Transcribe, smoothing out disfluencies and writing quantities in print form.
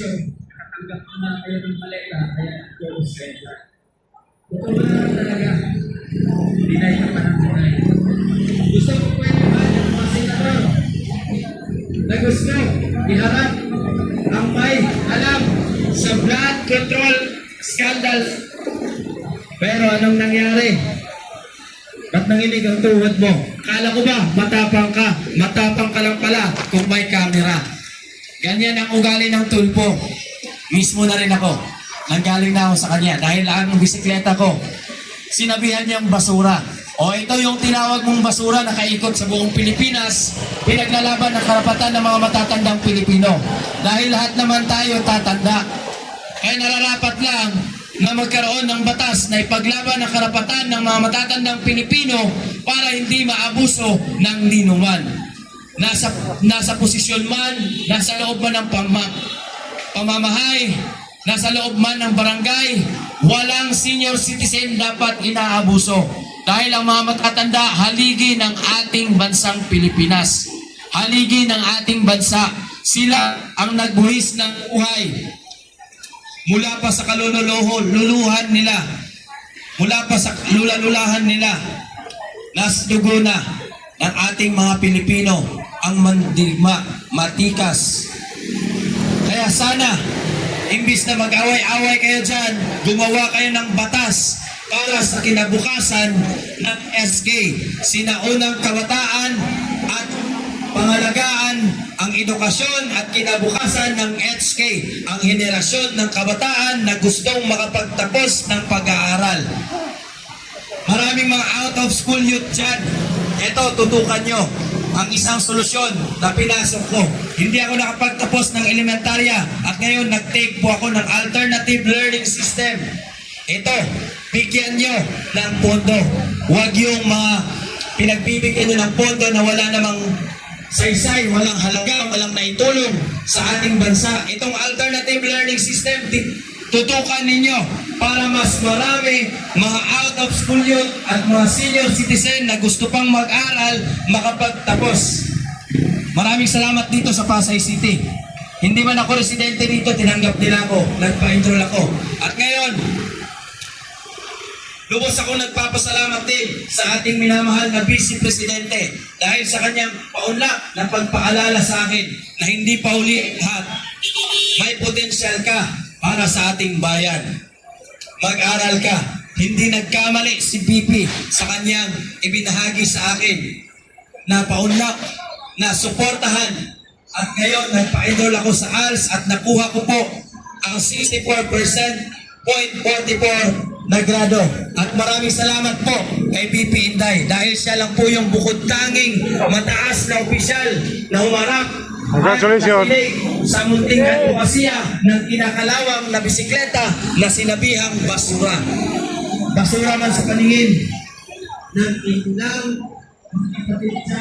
So, nakatanggap naman kayo ng paleta, kaya close kayo. Totoo na talaga. Dinay ka pa ng dinay. Gusto ko pwede ba ng mga senador? Nag-usgaw, iharap ang may alam sa blood control scandal. Pero anong nangyari? Ba't nanginig ang tuhod mo? Kala ko ba matapang ka? Matapang ka lang pala kung may camera. Ganyan ang ugali ng tulpo. Mismo na rin ako. Nanggaling na ako sa kanya dahil ang bisikleta ko, sinabihan niyang basura. O ito yung tinawag mong basura na kaikot sa buong Pilipinas, pinaglalaban ng karapatan ng mga matatandang Pilipino. Dahil lahat naman tayo tatanda. Kaya nararapat lang na magkaroon ng batas na ipaglaban ang karapatan ng mga matatandang Pilipino para hindi maabuso ng ninuman. Nasa posisyon man, nasa loob man ng pamamahay, nasa loob man ng barangay, walang senior citizen dapat inaabuso. Dahil ang mga matatanda, haligi ng ating bansang Pilipinas. Haligi ng ating bansa. Sila ang nagbuhis ng buhay. Mula pa sa kalululuhan nila, mula pa sa lulalulahan nila, nas dugo na ng ating mga Pilipino ang mandigma, matikas. Kaya sana, imbis na mag-away-away kayo dyan, gumawa kayo ng batas para sa kinabukasan ng SK. Sinaunang kabataan at pangalagaan ang edukasyon at kinabukasan ng HK, ang henerasyon ng kabataan na gustong makapagtapos ng pag-aaral. Maraming mga out of school youth dyan. Ito, tutukan nyo ang isang solusyon na pinasok ko. Hindi ako nakapagtapos ng elementarya at ngayon nag-take po ako ng alternative learning system. Ito, bigyan nyo ng pondo. Huwag yung mga pinagbibigyan nyo ng pondo na wala namang saysay, walang halaga, walang naitulong sa ating bansa. Itong alternative learning system, tutukan ninyo para mas marami mga out of school youth at mga senior citizen na gusto pang mag-aral makapagtapos. Maraming salamat dito sa Pasay City. Hindi man ako residente dito, tinanggap nila ako, nagpa-enroll ako. At ngayon, lubos ako nagpapasalamat din sa ating minamahal na Vice Presidente dahil sa kanyang paunlak na pagpaalala sa akin na hindi pa uli lahat. May potensyal ka para sa ating bayan. Mag-aral ka. Hindi nagkamali si BP sa kanyang ibinahagi sa akin na paunlak, na suportahan. At ngayon, nagpa-enroll ako sa ALS at nakuha ko po ang 64.44 na grado. At maraming salamat po kay BP Inday dahil siya lang po yung bukod tanging mataas na opisyal na humarap Congratulations sa munting advokasya ng kinakalawang na bisikleta na sinabihang basura. Basura man sa paningin ng ilang kapatid sa